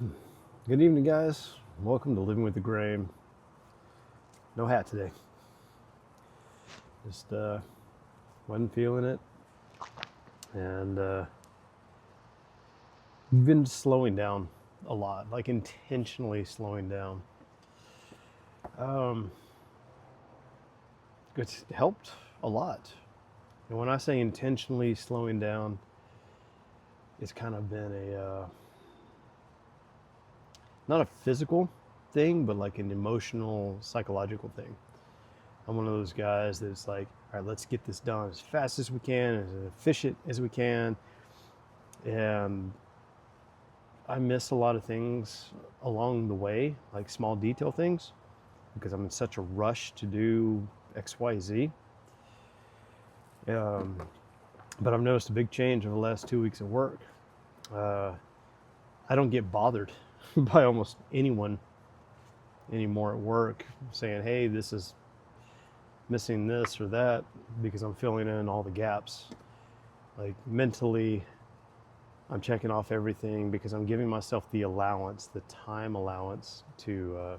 Good evening, guys. Welcome to Living with the Grain. No hat today. Just wasn't feeling it, and been slowing down a lot, like intentionally slowing down. Um, it's helped a lot. And when I say intentionally slowing down, it's kind of been a not a physical thing, but like an emotional, psychological thing. I'm one of those guys that's like, all right, let's get this done as fast as we can, as efficient as we can. And I miss a lot of things along the way, like small detail things, because I'm in such a rush to do X, Y, Z. But I've noticed a big change over the last 2 weeks of work. I don't get bothered by almost anyone anymore at work saying, hey, this is missing this or that, because I'm filling in all the gaps. Like mentally, I'm checking off everything because I'm giving myself the allowance, the time allowance to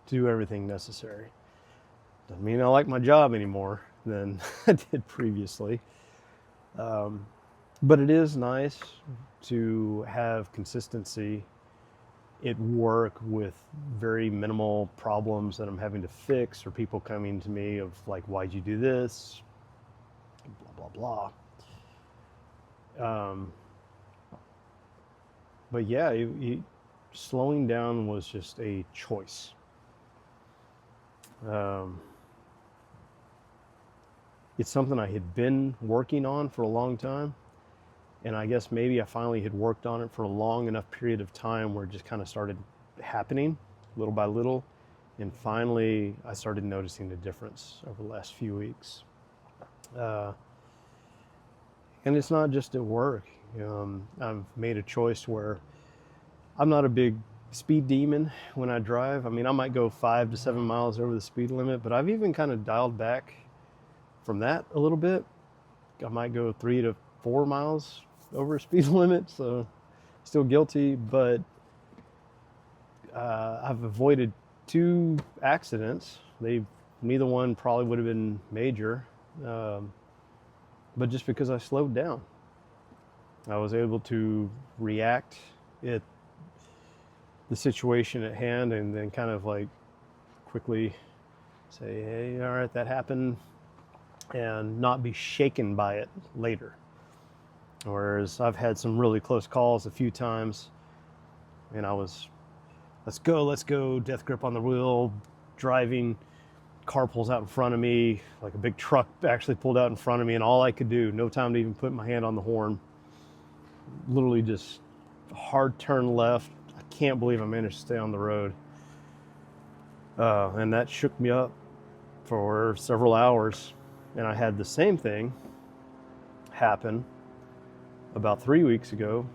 do everything necessary. Doesn't mean I like my job anymore than I did previously. But it is nice to have consistency at work with very minimal problems that I'm having to fix, or people coming to me of like, why'd you do this? Blah, blah, blah. But yeah, slowing down was just a choice. It's something I had been working on for a long time. And I guess maybe I finally had worked on it for a long enough period of time where it just kind of started happening little by little. And finally, I started noticing the difference over the last few weeks. And it's not just at work. I've made a choice where I'm not a big speed demon when I drive. I mean, I might go 5 to 7 miles over the speed limit, but I've even kind of dialed back from that a little bit. I might go 3 to 4 miles over speed limit, so still guilty, but I've avoided 2 accidents. Neither one probably would have been major, but just because I slowed down, I was able to react at the situation at hand and then kind of like quickly say, hey, all right, that happened, and not be shaken by it later. Whereas I've had some really close calls a few times, and I was, let's go, death grip on the wheel, driving, car pulls out in front of me, like a big truck actually pulled out in front of me, and all I could do, no time to even put my hand on the horn, literally just hard turn left. I can't believe I managed to stay on the road. And that shook me up for several hours. And I had the same thing happen about 3 weeks ago.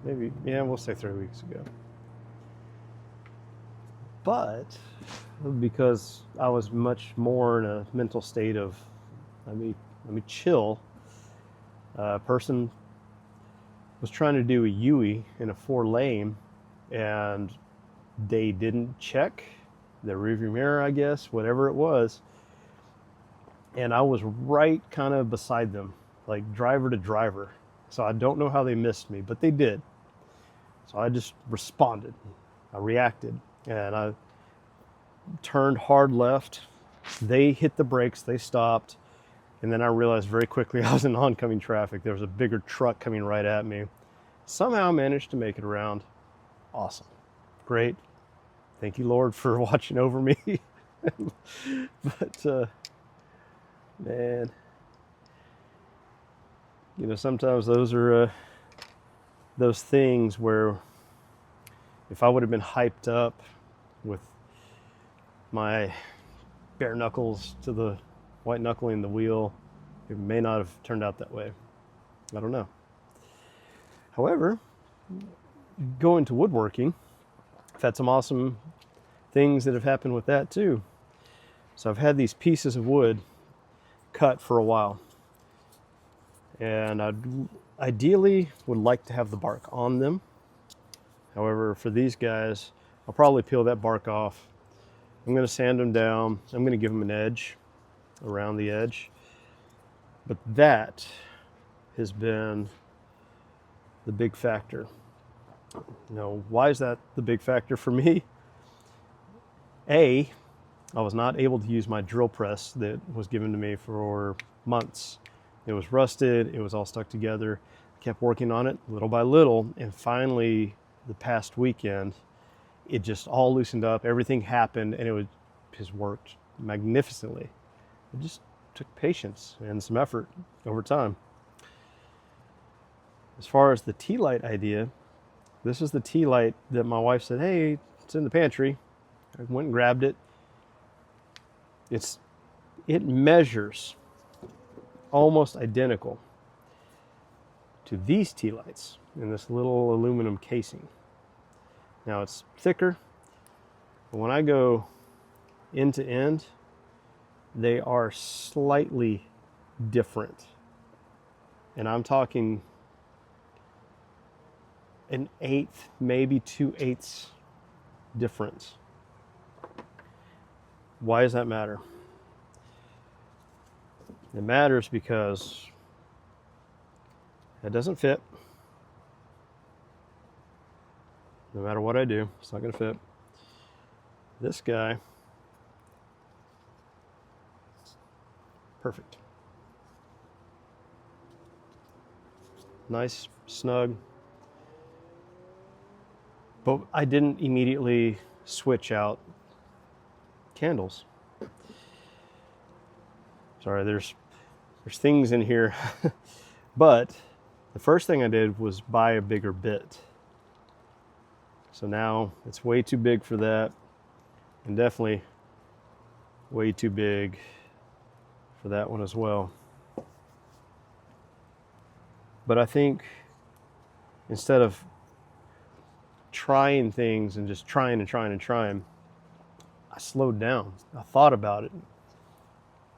We'll say 3 weeks ago. But because I was much more in a mental state of, let me chill, a person was trying to do a U-turn in a 4-lane, and they didn't check the rearview mirror, I guess, whatever it was. And I was right kind of beside them, like driver to driver. So I don't know how they missed me, but they did. So I just responded. I reacted, and I turned hard left. They hit the brakes, they stopped. And then I realized very quickly I was in oncoming traffic. There was a bigger truck coming right at me. Somehow managed to make it around. Awesome. Great. Thank you, Lord, for watching over me. But, man, sometimes those are those things where if I would have been hyped up with my bare knuckles to the white knuckling the wheel, it may not have turned out that way. I don't know. However, going to woodworking, I've had some awesome things that have happened with that too. So I've had these pieces of wood cut for a while, and I ideally would like to have the bark on them. However, for these guys, I'll probably peel that bark off. I'm going to sand them down. I'm going to give them an edge around the edge. But that has been the big factor. Why is that the big factor for me? I was not able to use my drill press that was given to me for months. It was rusted, it was all stuck together. I kept working on it little by little, and finally, the past weekend, it just all loosened up, everything happened, and it just worked magnificently. It just took patience and some effort over time. As far as the tea light idea, this is the tea light that my wife said, hey, it's in the pantry. I went and grabbed it. It measures almost identical to these tea lights in this little aluminum casing. Now it's thicker, but when I go end to end, they are slightly different. And I'm talking an eighth, maybe 2/8 difference. Why does that matter? It matters because it doesn't fit. No matter what I do, it's not going to fit. This guy, perfect. Nice, snug. But I didn't immediately switch out candles. Sorry, there's things in here. But the first thing I did was buy a bigger bit. So now it's way too big for that, and definitely way too big for that one as well. But I think instead of trying things and just trying, I slowed down. I thought about it.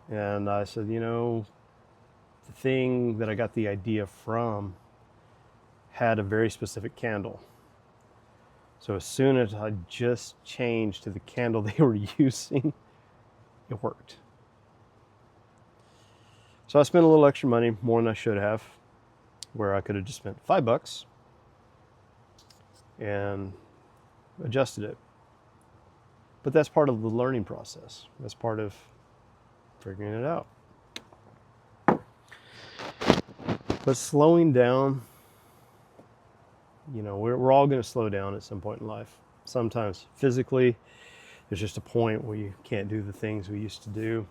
And I said, the thing that I got the idea from had a very specific candle. So as soon as I just changed to the candle they were using, it worked. So I spent a little extra money, more than I should have, where I could have just spent $5 and adjusted it. But that's part of the learning process. That's part of figuring it out. But slowing down, we're all going to slow down at some point in life. Sometimes physically, there's just a point where you can't do the things we used to do.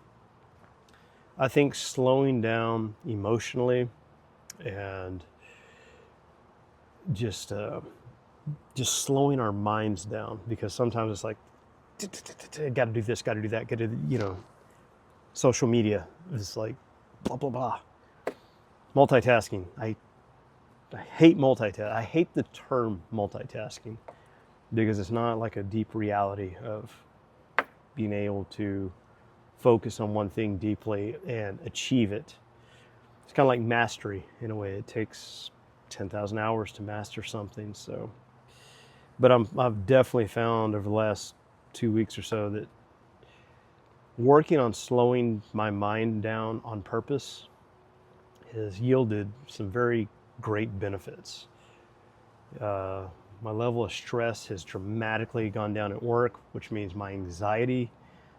I think slowing down emotionally and just slowing our minds down, because sometimes it's like, got to do this, got to do that, got to, social media is like blah, blah, blah. Multitasking. I hate multitasking. I hate the term multitasking because it's not like a deep reality of being able to focus on one thing deeply and achieve it. It's kind of like mastery in a way. It takes 10,000 hours to master something. So, but I've definitely found over the last 2 weeks or so that working on slowing my mind down on purpose has yielded some very great benefits. My level of stress has dramatically gone down at work, which means my anxiety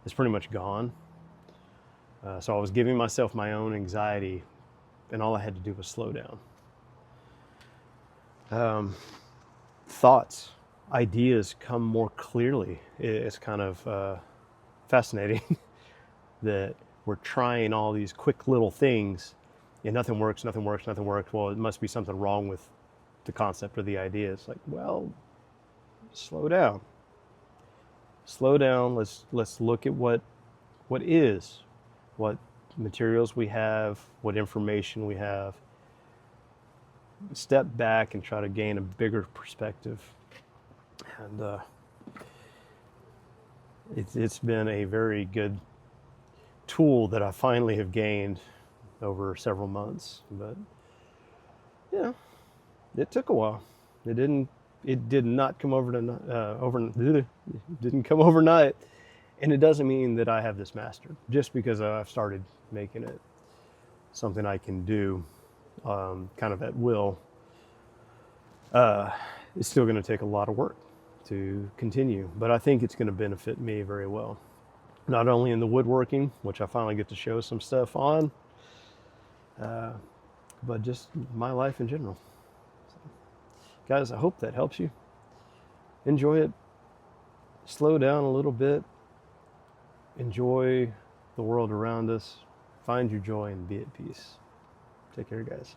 is pretty much gone. So I was giving myself my own anxiety, and all I had to do was slow down. Thoughts, ideas come more clearly. It's kind of fascinating that we're trying all these quick little things and nothing works. Well, it must be something wrong with the concept or the idea. It's like, well, slow down. Let's look at what is, what materials we have, what information we have. Step back and try to gain a bigger perspective. And it's been a very good tool that I finally have gained over several months. But yeah, it took a while. It didn't It did not come didn't come overnight, and it doesn't mean that I have this mastered. Just because I've started making it something I can do, kind of at will, it's still going to take a lot of work to continue. But I think it's going to benefit me very well, not only in the woodworking, which I finally get to show some stuff on, but just my life in general. Guys, I hope that helps you. Enjoy it. Slow down a little bit. Enjoy the world around us. Find your joy and be at peace. Take care, guys.